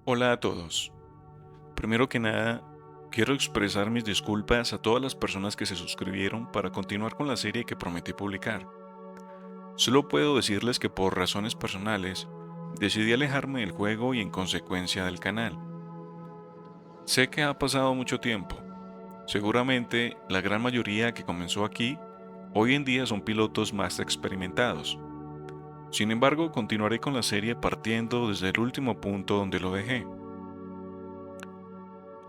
Hola a todos. Primero que nada, quiero expresar mis disculpas a todas las personas que se suscribieron para continuar con la serie que prometí publicar. Solo puedo decirles que por razones personales, decidí alejarme del juego y en consecuencia del canal. Sé que ha pasado mucho tiempo. Seguramente la gran mayoría que comenzó aquí, hoy en día son pilotos más experimentados. Sin embargo, continuaré con la serie partiendo desde el último punto donde lo dejé.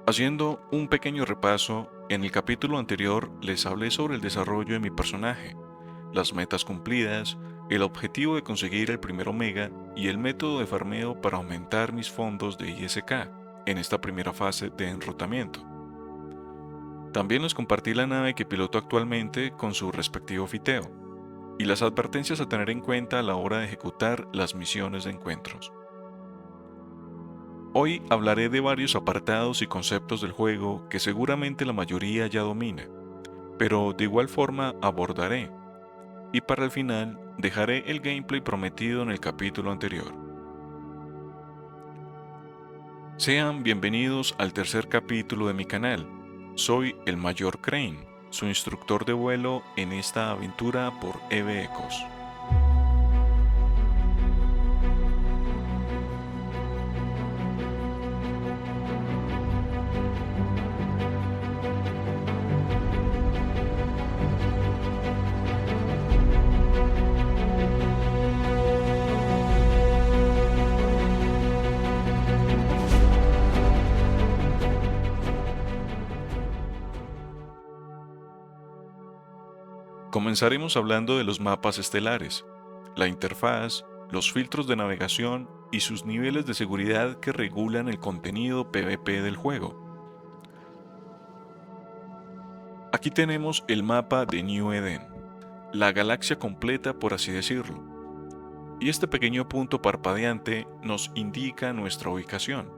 Haciendo un pequeño repaso, en el capítulo anterior les hablé sobre el desarrollo de mi personaje, las metas cumplidas, el objetivo de conseguir el primer Omega y el método de farmeo para aumentar mis fondos de ISK en esta primera fase de enrutamiento. También les compartí la nave que piloto actualmente con su respectivo fiteo y las advertencias a tener en cuenta a la hora de ejecutar las misiones de encuentros. Hoy hablaré de varios apartados y conceptos del juego que seguramente la mayoría ya domina, pero de igual forma abordaré, y para el final dejaré el gameplay prometido en el capítulo anterior. Sean bienvenidos al tercer capítulo de mi canal. Soy el Mayor Crane, su instructor de vuelo en esta aventura por EVE Ecos. Comenzaremos hablando de los mapas estelares, la interfaz, los filtros de navegación y sus niveles de seguridad que regulan el contenido PvP del juego. Aquí tenemos el mapa de New Eden, la galaxia completa por así decirlo, y este pequeño punto parpadeante nos indica nuestra ubicación.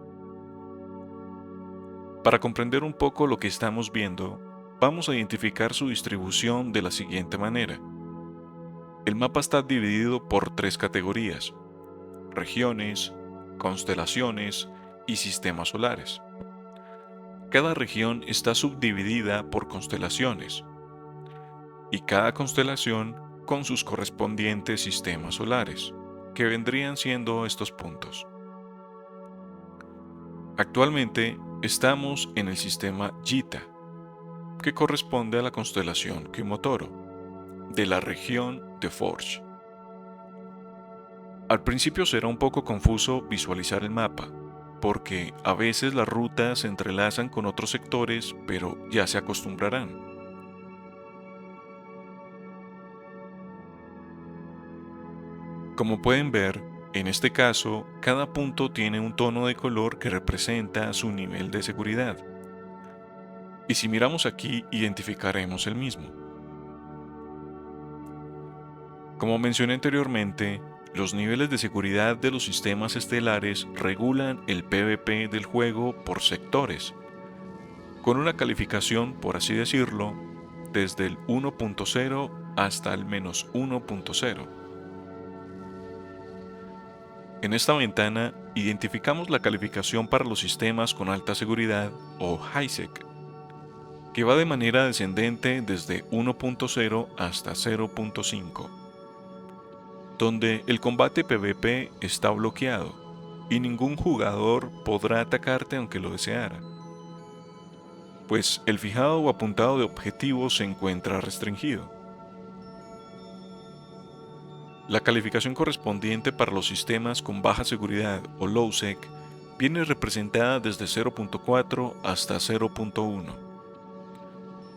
Para comprender un poco lo que estamos viendo, vamos a identificar su distribución de la siguiente manera. El mapa está dividido por tres categorías: regiones, constelaciones y sistemas solares. Cada región está subdividida por constelaciones, y cada constelación con sus correspondientes sistemas solares, que vendrían siendo estos puntos. Actualmente estamos en el sistema Gita, que corresponde a la constelación Kumotoro, de la región de Forge. Al principio será un poco confuso visualizar el mapa, porque a veces las rutas se entrelazan con otros sectores, pero ya se acostumbrarán. Como pueden ver, en este caso, cada punto tiene un tono de color que representa su nivel de seguridad. Y si miramos aquí, identificaremos el mismo. Como mencioné anteriormente, los niveles de seguridad de los sistemas estelares regulan el PvP del juego por sectores, con una calificación, por así decirlo, desde el 1.0 hasta el -1.0. En esta ventana identificamos la calificación para los sistemas con alta seguridad o HighSec, que va de manera descendente desde 1.0 hasta 0.5, donde el combate PvP está bloqueado y ningún jugador podrá atacarte aunque lo deseara, pues el fijado o apuntado de objetivos se encuentra restringido. La calificación correspondiente para los sistemas con baja seguridad o LowSec viene representada desde 0.4 hasta 0.1.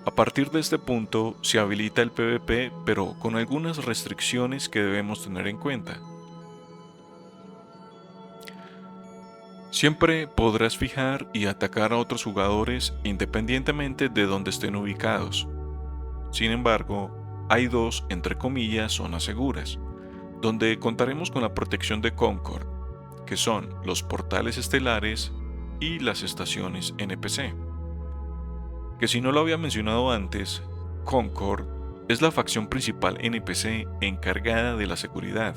A partir de este punto se habilita el PvP, pero con algunas restricciones que debemos tener en cuenta. Siempre podrás fijar y atacar a otros jugadores independientemente de donde estén ubicados. Sin embargo, hay dos, entre comillas, zonas seguras, donde contaremos con la protección de Concord, que son los portales estelares y las estaciones NPC. Que si no lo había mencionado antes, Concord es la facción principal NPC encargada de la seguridad,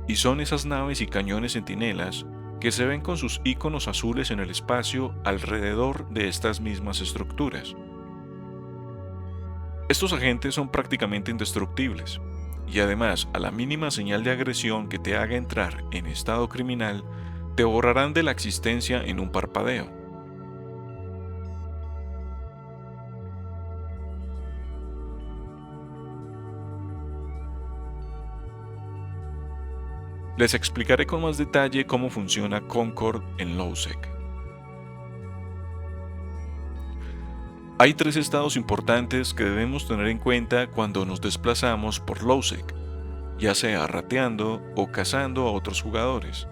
y son esas naves y cañones centinelas que se ven con sus iconos azules en el espacio alrededor de estas mismas estructuras. Estos agentes son prácticamente indestructibles, y además, a la mínima señal de agresión que te haga entrar en estado criminal, te borrarán de la existencia en un parpadeo. Les explicaré con más detalle cómo funciona Concord en Lowsec. Hay tres estados importantes que debemos tener en cuenta cuando nos desplazamos por Lowsec, ya sea rateando o cazando a otros jugadores,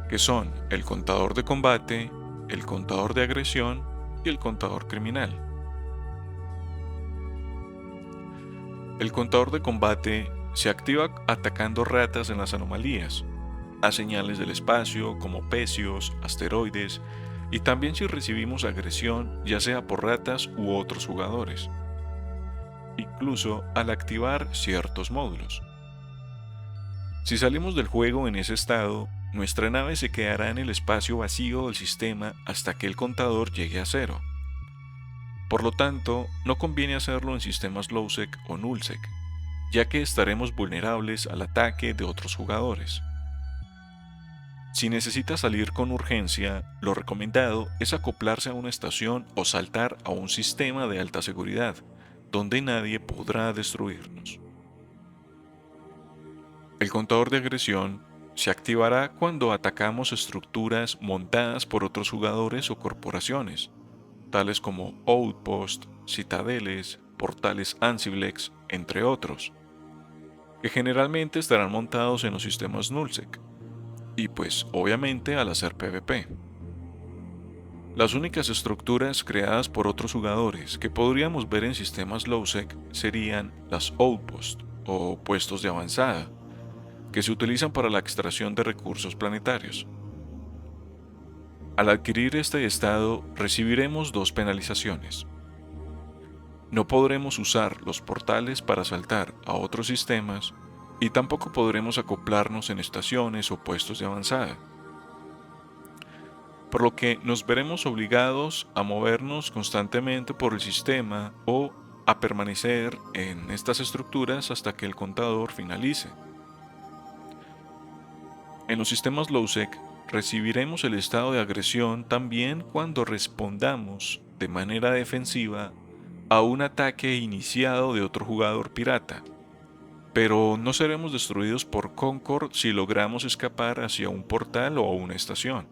que son el contador de combate, el contador de agresión y el contador criminal. El contador de combate se activa atacando ratas en las anomalías, a señales del espacio como pecios, asteroides, y también si recibimos agresión ya sea por ratas u otros jugadores, incluso al activar ciertos módulos. Si salimos del juego en ese estado, nuestra nave se quedará en el espacio vacío del sistema hasta que el contador llegue a cero. Por lo tanto, no conviene hacerlo en sistemas Lowsec o Nullsec, ya que estaremos vulnerables al ataque de otros jugadores. Si necesita salir con urgencia, lo recomendado es acoplarse a una estación o saltar a un sistema de alta seguridad, donde nadie podrá destruirnos. El contador de agresión se activará cuando atacamos estructuras montadas por otros jugadores o corporaciones, tales como outposts, citadeles, portales Ansiblex, entre otros, que generalmente estarán montados en los sistemas Nullsec, y pues obviamente al hacer PvP. Las únicas estructuras creadas por otros jugadores que podríamos ver en sistemas Lowsec serían las outposts o puestos de avanzada, que se utilizan para la extracción de recursos planetarios. Al adquirir este estado recibiremos dos penalizaciones. No podremos usar los portales para saltar a otros sistemas y tampoco podremos acoplarnos en estaciones o puestos de avanzada, por lo que nos veremos obligados a movernos constantemente por el sistema o a permanecer en estas estructuras hasta que el contador finalice. En los sistemas Lowsec recibiremos el estado de agresión también cuando respondamos de manera defensiva a un ataque iniciado de otro jugador pirata, pero no seremos destruidos por Concord si logramos escapar hacia un portal o una estación.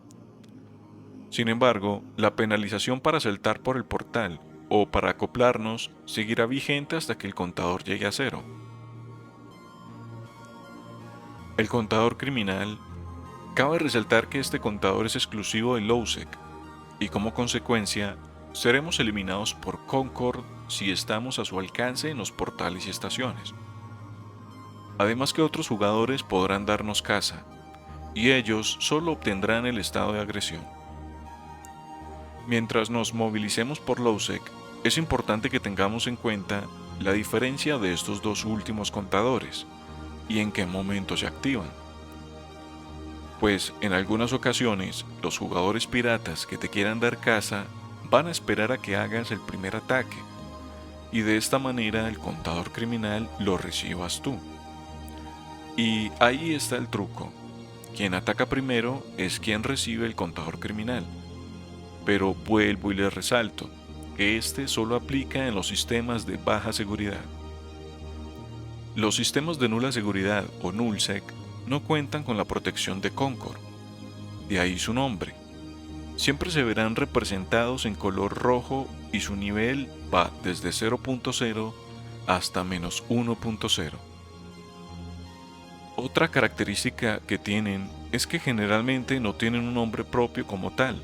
Sin embargo, la penalización para saltar por el portal o para acoplarnos seguirá vigente hasta que el contador llegue a cero. El contador criminal. Cabe resaltar que este contador es exclusivo de Lowsec y como consecuencia seremos eliminados por Concord si estamos a su alcance en los portales y estaciones. Además que otros jugadores podrán darnos caza y ellos solo obtendrán el estado de agresión. Mientras nos movilicemos por Lowsec, es importante que tengamos en cuenta la diferencia de estos dos últimos contadores y en qué momento se activan. Pues en algunas ocasiones los jugadores piratas que te quieran dar caza van a esperar a que hagas el primer ataque y de esta manera el contador criminal lo recibas tú. Y ahí está el truco, quien ataca primero es quien recibe el contador criminal, pero vuelvo y les resalto que este solo aplica en los sistemas de baja seguridad. Los sistemas de nula seguridad o Nullsec no cuentan con la protección de Concord, de ahí su nombre. Siempre se verán representados en color rojo y su nivel va desde 0.0 hasta -1.0. Otra característica que tienen es que generalmente no tienen un nombre propio como tal,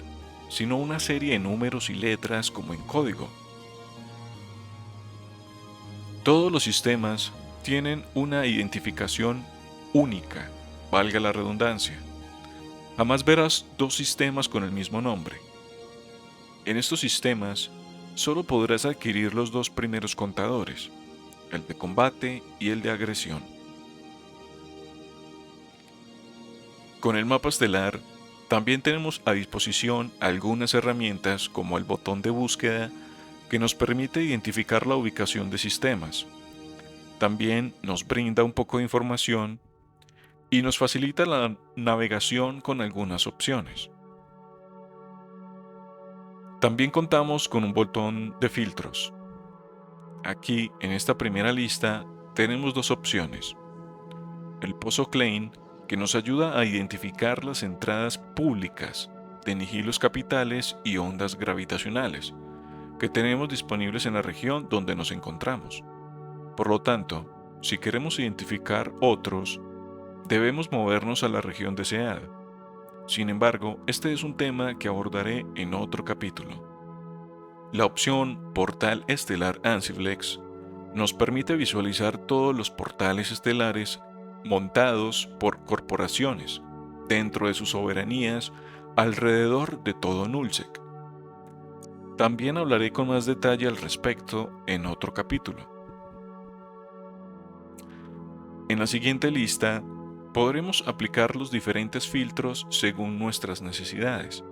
sino una serie de números y letras como en código. Todos los sistemas tienen una identificación única, valga la redundancia. Jamás verás dos sistemas con el mismo nombre. En estos sistemas, solo podrás adquirir los dos primeros contadores, el de combate y el de agresión. Con el mapa estelar, también tenemos a disposición algunas herramientas como el botón de búsqueda que nos permite identificar la ubicación de sistemas. También nos brinda un poco de información y nos facilita la navegación con algunas opciones. También contamos con un botón de filtros. Aquí, en esta primera lista, tenemos dos opciones. El Pozo Klein, que nos ayuda a identificar las entradas públicas de nigilos capitales y ondas gravitacionales, que tenemos disponibles en la región donde nos encontramos. Por lo tanto, si queremos identificar otros, debemos movernos a la región deseada. Sin embargo, este es un tema que abordaré en otro capítulo. La opción Portal Estelar Ansiblex nos permite visualizar todos los portales estelares montados por corporaciones dentro de sus soberanías alrededor de todo Nullsec. También hablaré con más detalle al respecto en otro capítulo. En la siguiente lista podremos aplicar los diferentes filtros según nuestras necesidades.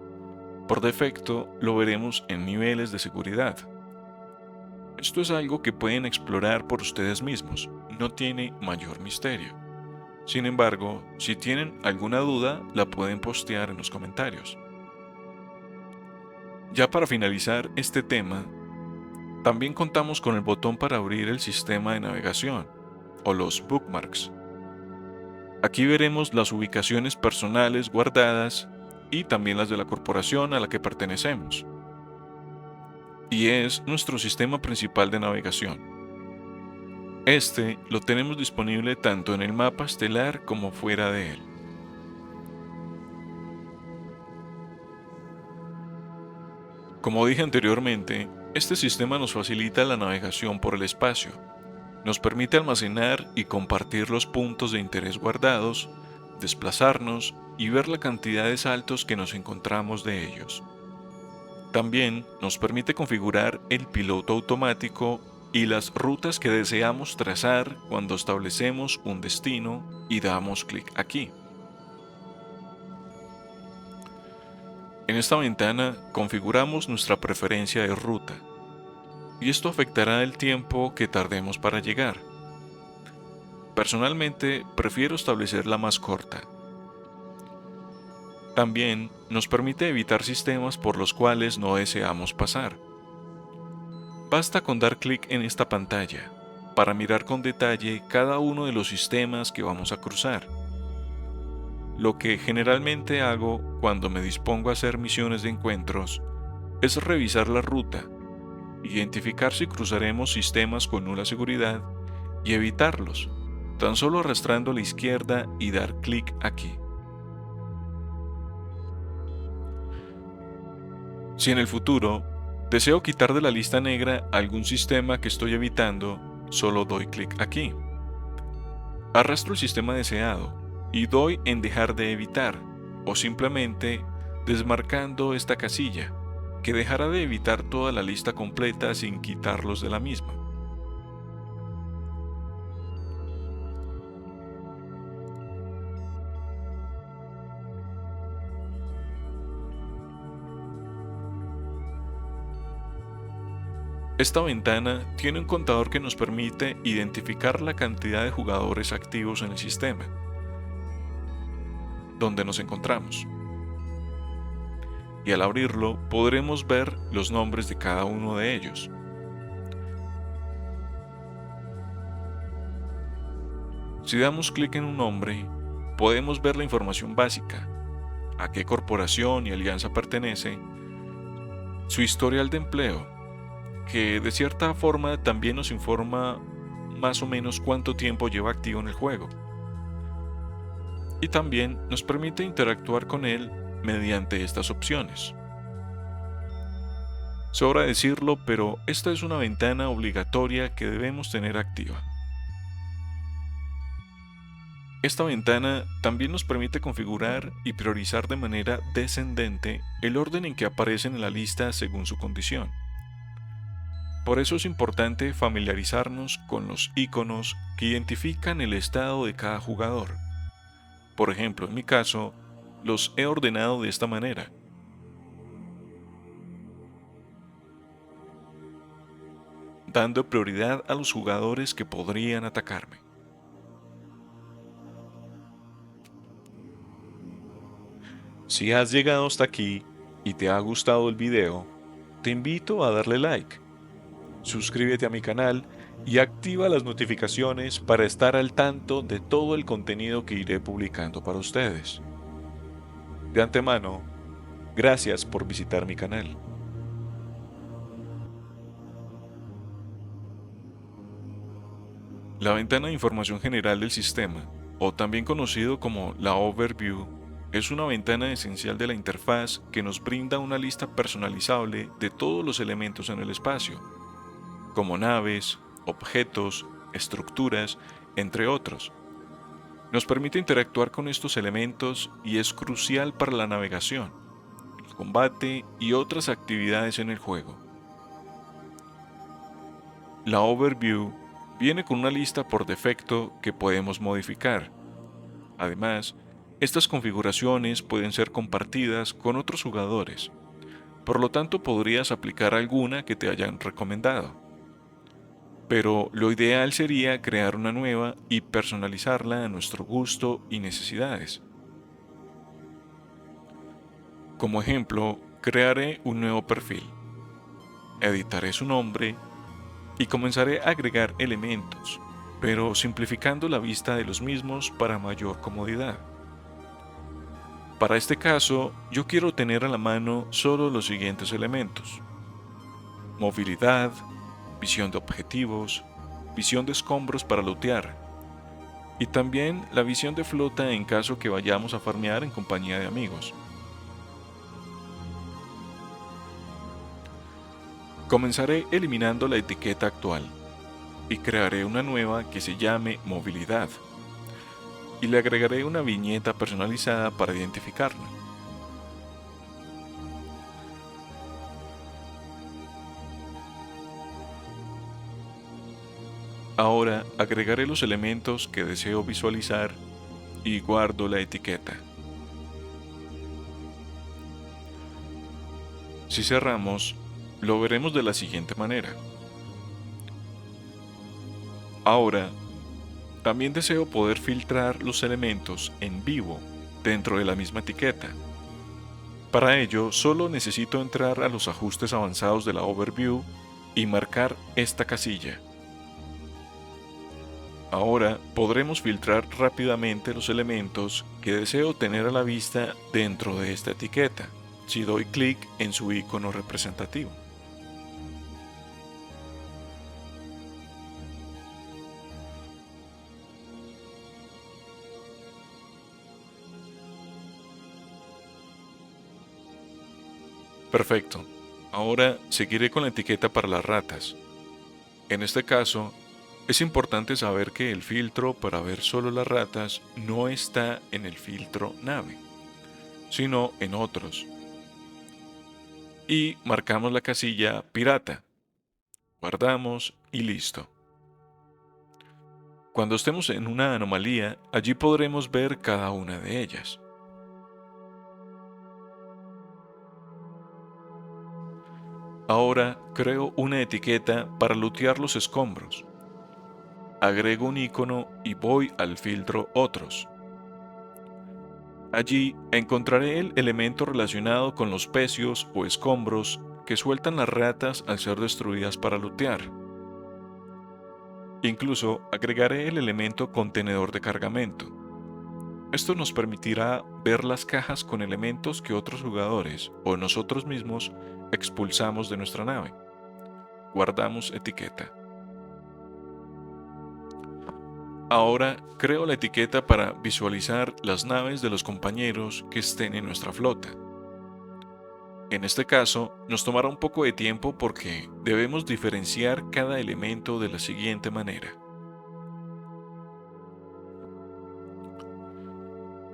Por defecto lo veremos en niveles de seguridad. Esto es algo que pueden explorar por ustedes mismos, no tiene mayor misterio. Sin embargo, si tienen alguna duda, la pueden postear en los comentarios. Ya para finalizar este tema, también contamos con el botón para abrir el sistema de navegación, o los bookmarks. Aquí veremos las ubicaciones personales guardadas y también las de la corporación a la que pertenecemos. Y es nuestro sistema principal de navegación. Este lo tenemos disponible tanto en el mapa estelar como fuera de él. Como dije anteriormente, este sistema nos facilita la navegación por el espacio, nos permite almacenar y compartir los puntos de interés guardados, desplazarnos y ver la cantidad de saltos que nos encontramos de ellos. También nos permite configurar el piloto automático y las rutas que deseamos trazar cuando establecemos un destino y damos clic aquí. En esta ventana configuramos nuestra preferencia de ruta y esto afectará el tiempo que tardemos para llegar. Personalmente prefiero establecer la más corta. También nos permite evitar sistemas por los cuales no deseamos pasar. Basta con dar clic en esta pantalla para mirar con detalle cada uno de los sistemas que vamos a cruzar. Lo que generalmente hago cuando me dispongo a hacer misiones de encuentros es revisar la ruta, identificar si cruzaremos sistemas con nula seguridad y evitarlos, tan solo arrastrando a la izquierda y dar clic aquí. Si en el futuro deseo quitar de la lista negra algún sistema que estoy evitando, solo doy clic aquí. Arrastro el sistema deseado y doy en dejar de evitar, o simplemente desmarcando esta casilla, que dejará de evitar toda la lista completa sin quitarlos de la misma. Esta ventana tiene un contador que nos permite identificar la cantidad de jugadores activos en el sistema donde nos encontramos. Y al abrirlo podremos ver los nombres de cada uno de ellos. Si damos clic en un nombre, podemos ver la información básica, a qué corporación y alianza pertenece, su historial de empleo, que de cierta forma también nos informa más o menos cuánto tiempo lleva activo en el juego. Y también nos permite interactuar con él mediante estas opciones. Sobra decirlo, pero esta es una ventana obligatoria que debemos tener activa. Esta ventana también nos permite configurar y priorizar de manera descendente el orden en que aparecen en la lista según su condición. Por eso es importante familiarizarnos con los iconos que identifican el estado de cada jugador. Por ejemplo, en mi caso, los he ordenado de esta manera. Dando prioridad a los jugadores que podrían atacarme. Si has llegado hasta aquí y te ha gustado el video, te invito a darle like, suscríbete a mi canal y activa las notificaciones para estar al tanto de todo el contenido que iré publicando para ustedes. De antemano, gracias por visitar mi canal. La ventana de información general del sistema, o también conocido como la Overview, es una ventana esencial de la interfaz que nos brinda una lista personalizable de todos los elementos en el espacio, como naves, objetos, estructuras, entre otros. Nos permite interactuar con estos elementos y es crucial para la navegación, el combate y otras actividades en el juego. La Overview viene con una lista por defecto que podemos modificar. Además, estas configuraciones pueden ser compartidas con otros jugadores, por lo tanto podrías aplicar alguna que te hayan recomendado. Pero lo ideal sería crear una nueva y personalizarla a nuestro gusto y necesidades. Como ejemplo, crearé un nuevo perfil, editaré su nombre y comenzaré a agregar elementos, pero simplificando la vista de los mismos para mayor comodidad. Para este caso, yo quiero tener a la mano solo los siguientes elementos: movilidad, visión de objetivos, visión de escombros para lootear, y también la visión de flota en caso que vayamos a farmear en compañía de amigos. Comenzaré eliminando la etiqueta actual y crearé una nueva que se llame movilidad y le agregaré una viñeta personalizada para identificarla. Ahora agregaré los elementos que deseo visualizar y guardo la etiqueta. Si cerramos, lo veremos de la siguiente manera. Ahora, también deseo poder filtrar los elementos en vivo dentro de la misma etiqueta. Para ello, solo necesito entrar a los ajustes avanzados de la Overview y marcar esta casilla. Ahora podremos filtrar rápidamente los elementos que deseo tener a la vista dentro de esta etiqueta, si doy clic en su icono representativo. Perfecto. Ahora seguiré con la etiqueta para las ratas. En este caso, es importante saber que el filtro para ver solo las ratas no está en el filtro nave, sino en otros. Y marcamos la casilla pirata. Guardamos y listo. Cuando estemos en una anomalía, allí podremos ver cada una de ellas. Ahora creo una etiqueta para lootear los escombros. Agrego un icono y voy al filtro Otros. Allí encontraré el elemento relacionado con los pecios o escombros que sueltan las ratas al ser destruidas para lootear. Incluso agregaré el elemento contenedor de cargamento. Esto nos permitirá ver las cajas con elementos que otros jugadores o nosotros mismos expulsamos de nuestra nave. Guardamos etiqueta. Ahora creo la etiqueta para visualizar las naves de los compañeros que estén en nuestra flota. En este caso, nos tomará un poco de tiempo porque debemos diferenciar cada elemento de la siguiente manera.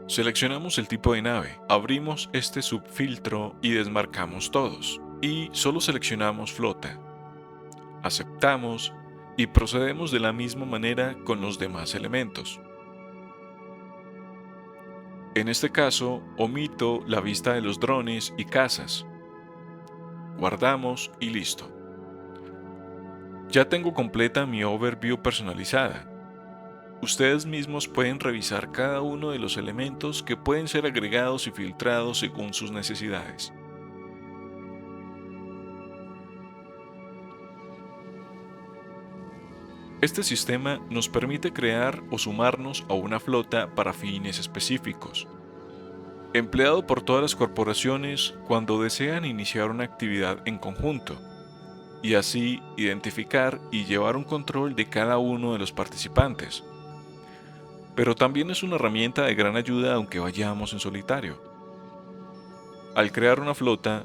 Seleccionamos el tipo de nave, abrimos este subfiltro y desmarcamos todos, y solo seleccionamos flota. Aceptamos y procedemos de la misma manera con los demás elementos. En este caso, omito la vista de los drones y casas. Guardamos y listo. Ya tengo completa mi overview personalizada. Ustedes mismos pueden revisar cada uno de los elementos que pueden ser agregados y filtrados según sus necesidades. Este sistema nos permite crear o sumarnos a una flota para fines específicos, empleado por todas las corporaciones cuando desean iniciar una actividad en conjunto, y así identificar y llevar un control de cada uno de los participantes. Pero también es una herramienta de gran ayuda aunque vayamos en solitario. Al crear una flota,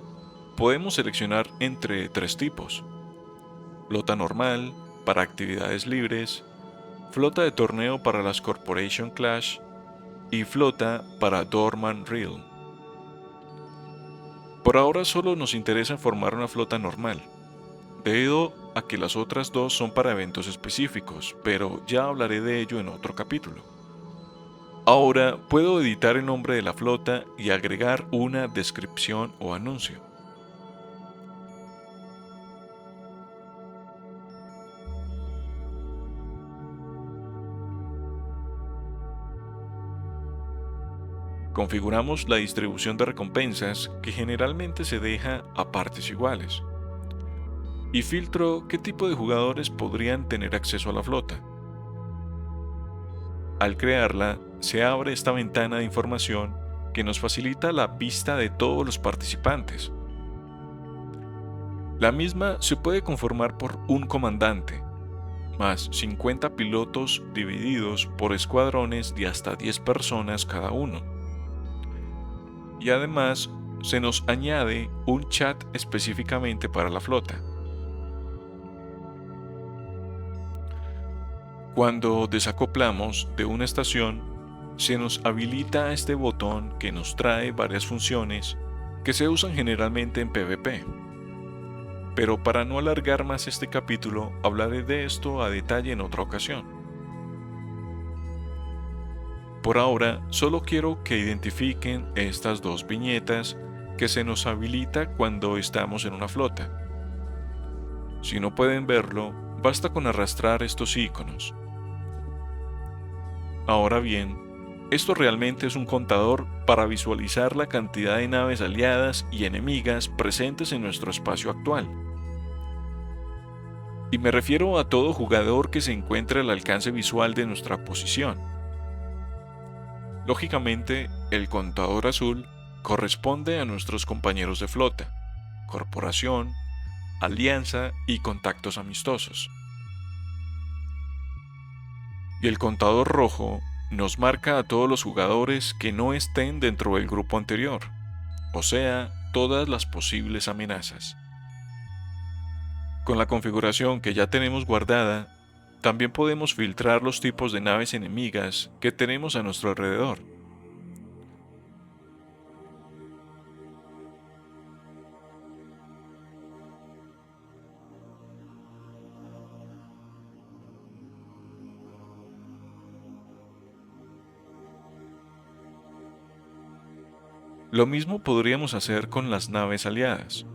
podemos seleccionar entre tres tipos: flota normal, para actividades libres; flota de torneo para las Corporation Clash; y flota para Dorman Realm. Por ahora solo nos interesa formar una flota normal, debido a que las otras dos son para eventos específicos, pero ya hablaré de ello en otro capítulo. Ahora puedo editar el nombre de la flota y agregar una descripción o anuncio. Configuramos la distribución de recompensas, que generalmente se deja a partes iguales, y filtro qué tipo de jugadores podrían tener acceso a la flota. Al crearla, se abre esta ventana de información que nos facilita la vista de todos los participantes. La misma se puede conformar por un comandante, más 50 pilotos divididos por escuadrones de hasta 10 personas cada uno. Y además, se nos añade un chat específicamente para la flota. Cuando desacoplamos de una estación, se nos habilita este botón que nos trae varias funciones que se usan generalmente en PvP. Pero para no alargar más este capítulo, hablaré de esto a detalle en otra ocasión. Por ahora, solo quiero que identifiquen estas dos viñetas que se nos habilita cuando estamos en una flota. Si no pueden verlo, basta con arrastrar estos iconos. Ahora bien, esto realmente es un contador para visualizar la cantidad de naves aliadas y enemigas presentes en nuestro espacio actual. Y me refiero a todo jugador que se encuentre al alcance visual de nuestra posición. Lógicamente, el contador azul corresponde a nuestros compañeros de flota, corporación, alianza y contactos amistosos. Y el contador rojo nos marca a todos los jugadores que no estén dentro del grupo anterior, o sea, todas las posibles amenazas. Con la configuración que ya tenemos guardada, también podemos filtrar los tipos de naves enemigas que tenemos a nuestro alrededor. Lo mismo podríamos hacer con las naves aliadas,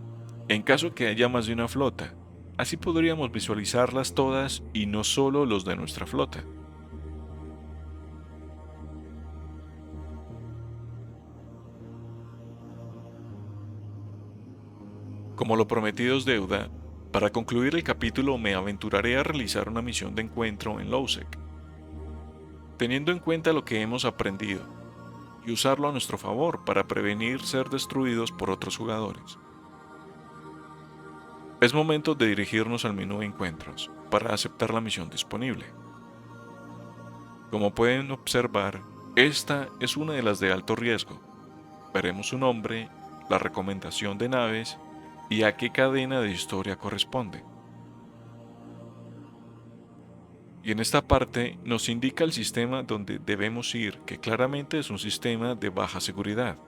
en caso que haya más de una flota. Así podríamos visualizarlas todas y no solo los de nuestra flota. Como lo prometido es deuda, para concluir el capítulo me aventuraré a realizar una misión de encuentro en Lowsec, teniendo en cuenta lo que hemos aprendido, y usarlo a nuestro favor para prevenir ser destruidos por otros jugadores. Es momento de dirigirnos al menú de encuentros para aceptar la misión disponible. Como pueden observar, esta es una de las de alto riesgo. Veremos su nombre, la recomendación de naves y a qué cadena de historia corresponde. Y en esta parte nos indica el sistema donde debemos ir, que claramente es un sistema de baja seguridad.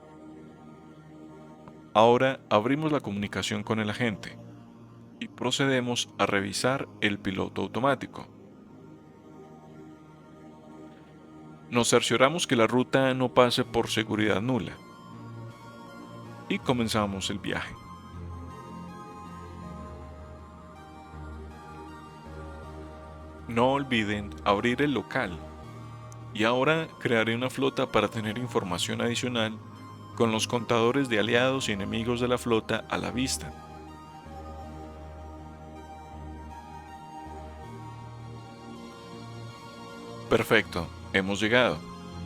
Ahora abrimos la comunicación con el agente y procedemos a revisar el piloto automático. Nos cercioramos que la ruta no pase por seguridad nula y comenzamos el viaje. No olviden abrir el local y ahora crearé una flota para tener información adicional con los contadores de aliados y enemigos de la flota a la vista. Perfecto, hemos llegado.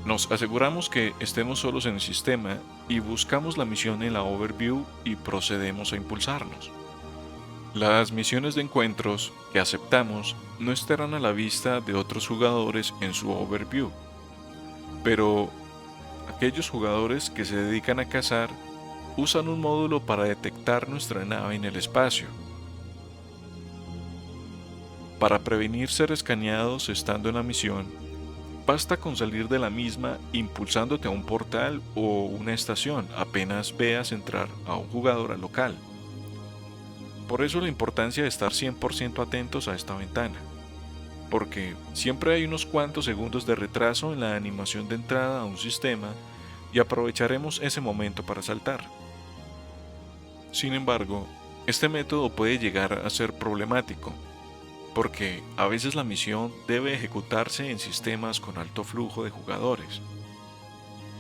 Nos aseguramos que estemos solos en el sistema y buscamos la misión en la overview y procedemos a impulsarnos. Las misiones de encuentros que aceptamos no estarán a la vista de otros jugadores en su overview, pero aquellos jugadores que se dedican a cazar usan un módulo para detectar nuestra nave en el espacio. Para prevenir ser escaneados estando en la misión, basta con salir de la misma impulsándote a un portal o una estación apenas veas entrar a un jugador al local. Por eso la importancia de estar 100% atentos a esta ventana, porque siempre hay unos cuantos segundos de retraso en la animación de entrada a un sistema y aprovecharemos ese momento para saltar. Sin embargo, este método puede llegar a ser problemático, porque a veces la misión debe ejecutarse en sistemas con alto flujo de jugadores.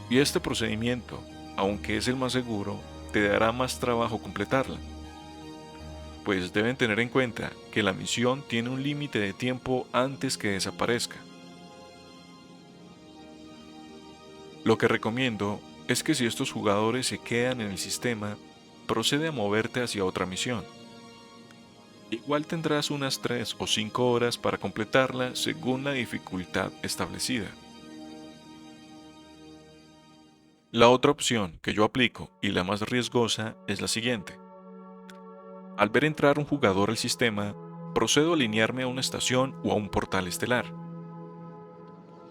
Y este procedimiento, aunque es el más seguro, te dará más trabajo completarla, pues deben tener en cuenta que la misión tiene un límite de tiempo antes que desaparezca. Lo que recomiendo es que si estos jugadores se quedan en el sistema, procede a moverte hacia otra misión. Igual tendrás unas 3 o 5 horas para completarla según la dificultad establecida. La otra opción que yo aplico y la más riesgosa es la siguiente. Al ver entrar un jugador al sistema, procedo a alinearme a una estación o a un portal estelar.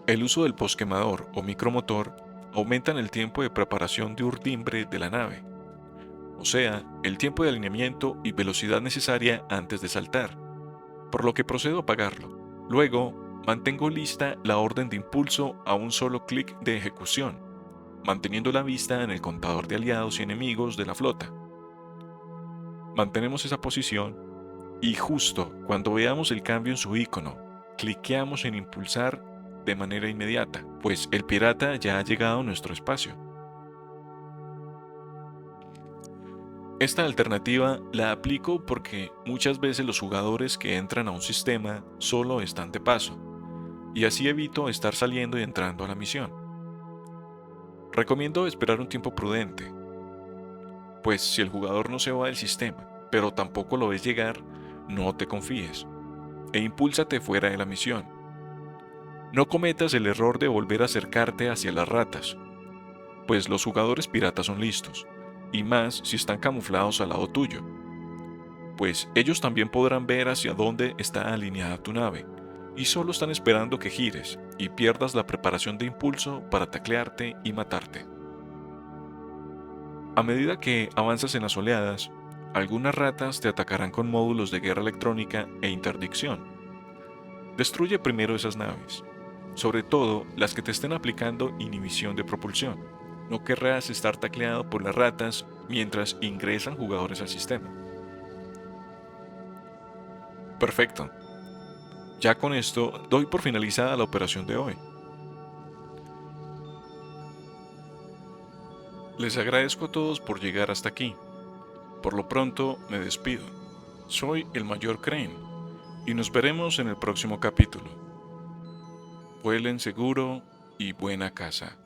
El uso del posquemador o micromotor aumentan el tiempo de preparación de urdimbre de la nave, o sea, el tiempo de alineamiento y velocidad necesaria antes de saltar, por lo que procedo a apagarlo. Luego, mantengo lista la orden de impulso a un solo clic de ejecución, manteniendo la vista en el contador de aliados y enemigos de la flota. Mantenemos esa posición y justo cuando veamos el cambio en su icono, cliqueamos en impulsar de manera inmediata, pues el pirata ya ha llegado a nuestro espacio. Esta alternativa la aplico porque muchas veces los jugadores que entran a un sistema solo están de paso, y así evito estar saliendo y entrando a la misión. Recomiendo esperar un tiempo prudente, pues si el jugador no se va del sistema, pero tampoco lo ves llegar, no te confíes, e impúlsate fuera de la misión. No cometas el error de volver a acercarte hacia las ratas, pues los jugadores piratas son listos, y más si están camuflados al lado tuyo, pues ellos también podrán ver hacia dónde está alineada tu nave, y solo están esperando que gires y pierdas la preparación de impulso para taclearte y matarte. A medida que avanzas en las oleadas, algunas ratas te atacarán con módulos de guerra electrónica e interdicción. Destruye primero esas naves, sobre todo las que te estén aplicando inhibición de propulsión. No querrás estar tacleado por las ratas mientras ingresan jugadores al sistema. Perfecto. Ya con esto doy por finalizada la operación de hoy. Les agradezco a todos por llegar hasta aquí. Por lo pronto me despido. Soy el Mayor Crane y nos veremos en el próximo capítulo. Vuelen seguro y buena casa.